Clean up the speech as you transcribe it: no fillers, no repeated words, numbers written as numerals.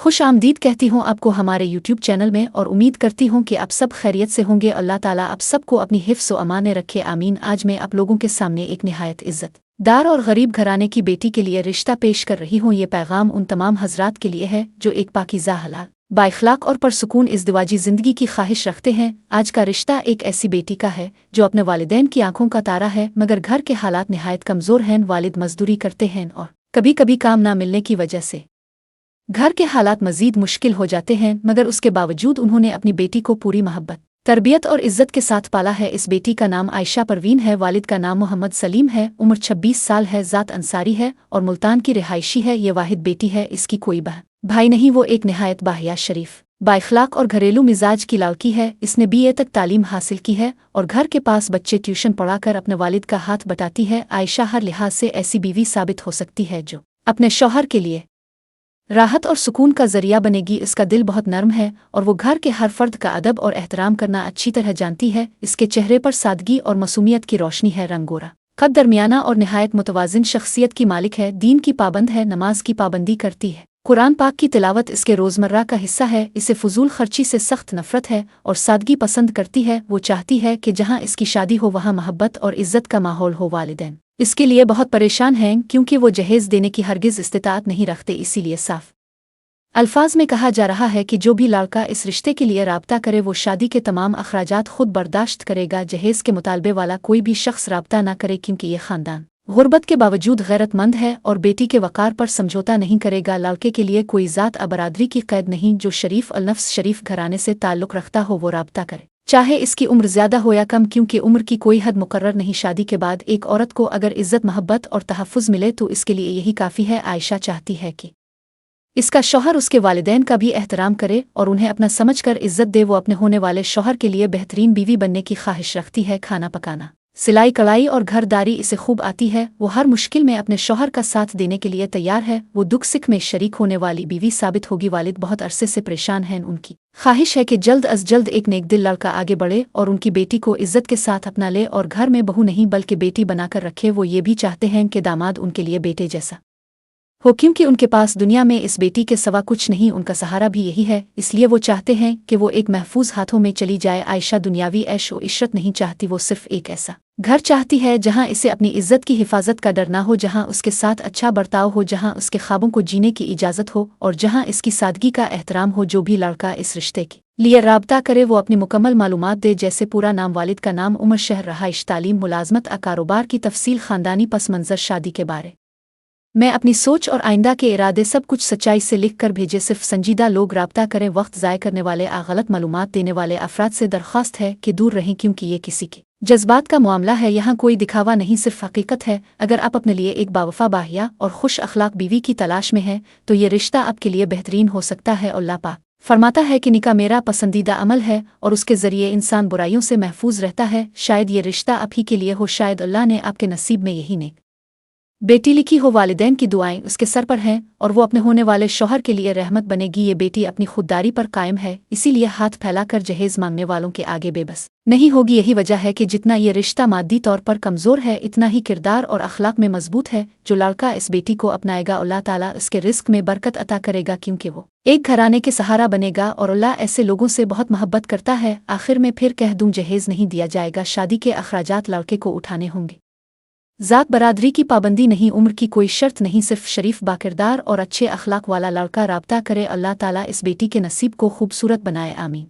खुश आमदीद कहती हूँ आपको हमारे यूट्यूब चैनल में और उम्मीद करती हूँ कि आप सब खैरियत से होंगे। अल्लाह ताला आप सबको अपनी हिफ्ज़ व अमान में रखे, आमीन। आज मैं आप लोगों के सामने एक निहायत इज़्ज़त दार और गरीब घराने की बेटी के लिए रिश्ता पेश कर रही हूँ। ये पैगाम उन तमाम हजरात के लिए है जो एक पाकीज़ा, हलाल, बाइखलाक और परसुकून इज़्दिवाजी ज़िंदगी की ख्वाहिश रखते हैं। आज का रिश्ता एक ऐसी बेटी का है जो अपने वालिदैन की आंखों का तारा है, मगर घर के हालात निहायत कमज़ोर हैं। वालिद मजदूरी करते हैं और कभी कभी काम ना मिलने की वजह से घर के हालात मज़ीद मुश्किल हो जाते हैं, मगर उसके बावजूद उन्होंने अपनी बेटी को पूरी मोहब्बत, तरबियत और इज़्ज़त के साथ पाला है। इस बेटी का नाम आयशा परवीन है, वालिद का नाम मोहम्मद सलीम है, उम्र 26 साल है, ज़ात अंसारी है और मुल्तान की रिहायशी है। ये वाहिद बेटी है, इसकी कोई बहन भाई नहीं। वो एक निहायत बाहिया, शरीफ, बाइखलाक और घरेलू मिजाज की लड़की है। इसने BA तक तालीम हासिल की है और घर के पास बच्चे ट्यूशन पढ़ाकर अपने वालिद का हाथ बटाती है। आयशा हर लिहाज से ऐसी बीवी साबित हो सकती है जो अपने शौहर के लिए राहत और सुकून का जरिया बनेगी। इसका दिल बहुत नर्म है और वो घर के हर फर्द का अदब और एहतराम करना अच्छी तरह जानती है। इसके चेहरे पर सादगी और मासूमियत की रोशनी है। रंग गोरा, कद दरमियाना और निहायत मुतवाजिन शख्सियत की मालिक है। दीन की पाबंद है, नमाज की पाबंदी करती है, कुरान पाक की तिलावत इसके रोज़मर्रा का हिस्सा है। इसे फजूल खर्ची से सख्त नफरत है और सादगी पसंद करती है। वो चाहती है कि जहाँ इसकी शादी हो वहाँ मोहब्बत और इज़्ज़त का माहौल हो। वालिदैन इसके लिए बहुत परेशान हैं क्योंकि वो जहेज़ देने की हरगिज़ इस्तिताअत नहीं रखते। इसीलिए साफ अल्फाज में कहा जा रहा है कि जो भी लड़का इस रिश्ते के लिए राब्ता करे वो शादी के तमाम अखराजात खुद बर्दाश्त करेगा। जहेज़ के मुतालबे वाला कोई भी शख्स राब्ता ना करे क्योंकि ये ख़ानदान गुर्बत के बावजूद गैरतमंद है और बेटी के वक़ार पर समझौता नहीं करेगा। लड़के के लिए कोई ज़ात बरादरी की क़ैद नहीं। जो शरीफ अलनफ्स शरीफ घराने से ताल्लुक़ रखता हो वो राब्ता करे, चाहे इसकी उम्र ज़्यादा हो या कम, क्योंकि उम्र की कोई हद मुकर्रर नहीं। शादी के बाद एक औरत को अगर इज़्ज़त, मोहब्बत और तहफ़्फ़ुज़ मिले तो इसके लिए यही काफ़ी है। आयशा चाहती है कि इसका शौहर उसके वालिदैन का भी एहतराम करे और उन्हें अपना समझकर इज़्ज़त दे। वो अपने होने वाले शौहर के लिए बेहतरीन बीवी बनने की ख्वाहिश रखती है। खाना पकाना, सिलाई कढ़ाई और घरदारी इसे खूब आती है। वो हर मुश्किल में अपने शौहर का साथ देने के लिए तैयार है। वो दुख सुख में शरीक होने वाली बीवी साबित होगी। वालिद बहुत अरसे से परेशान हैं। उनकी ख्वाहिश है कि जल्द अज जल्द एक नेक दिल लड़का आगे बढ़े और उनकी बेटी को इज़्ज़त के साथ अपना ले और घर में बहू नहीं बल्कि बेटी बनाकर रखे। वो ये भी चाहते हैं कि दामाद उनके लिए बेटे जैसा हो, क्योंकि उनके पास दुनिया में इस बेटी के सिवा कुछ नहीं। उनका सहारा भी यही है, इसलिए वो चाहते हैं कि वो एक महफूज हाथों में चली जाए। आयशा दुनियावी ऐश व इशरत नहीं चाहती, वो सिर्फ एक ऐसा घर चाहती है जहां इसे अपनी इज़्ज़त की हिफाजत का डर ना हो, जहां उसके साथ अच्छा बर्ताव हो, जहां उसके ख्वाबों को जीने की इजाज़त हो और जहां इसकी सादगी का एहतराम हो। जो भी लड़का इस रिश्ते के लिए राब्ता करे वो अपनी मुकम्मल मालूमात दे, जैसे पूरा नाम, वालिद का नाम, उम्र, शहर, रहाइश, तालीम, मुलाजमत, कारोबार की तफसील, ख़ानदानी पस मंज़र, शादी के बारे मैं अपनी सोच और आइंदा के इरादे सब कुछ सच्चाई से लिख कर भेजे। सिर्फ संजीदा लोग राब्ता करें। वक्त ज़ाय करने वाले, गलत मालूमात देने वाले अफराद से दरख्वास्त है कि दूर रहें, क्योंकि ये किसी के जज्बात का मामला है। यहाँ कोई दिखावा नहीं, सिर्फ हकीकत है। अगर आप अपने लिए एक बावफा, बाहिया और खुश अखलाक बीवी की तलाश में हैं तो ये रिश्ता आपके लिए बेहतरीन हो सकता है। अल्लाह पाक फरमाता है कि निकाह मेरा पसंदीदा अमल है और उसके ज़रिए इंसान बुराइयों से महफूज रहता है। शायद ये रिश्ता आप ही के लिए हो, शायद अल्लाह ने आपके नसीब में यही नेक बेटी लिखी हो। वालिदैन की दुआएं उसके सर पर हैं और वो अपने होने वाले शौहर के लिए रहमत बनेगी। ये बेटी अपनी खुददारी पर कायम है, इसीलिए हाथ फैलाकर जहेज मांगने वालों के आगे बेबस नहीं होगी। यही वजह है कि जितना ये रिश्ता मादी तौर पर कमज़ोर है, इतना ही किरदार और अखलाक में मजबूत है। जो लड़का इस बेटी को अपनाएगा, अल्लाह ताला इसके रिस्क में बरकत अता करेगा, क्योंकि वो एक घराने के सहारा बनेगा और अल्लाह ऐसे लोगों से बहुत मोहब्बत करता है। आखिर में फिर कह दूं, जहेज नहीं दिया जाएगा, शादी के अखराजात लड़के को उठाने होंगे। ज़ात बरादरी की पाबंदी नहीं, उम्र की कोई शर्त नहीं, सिर्फ शरीफ, बाकिरदार और अच्छे अखलाक वाला लड़का राब्ता करे। अल्लाह ताला इस बेटी के नसीब को खूबसूरत बनाए, आमीन।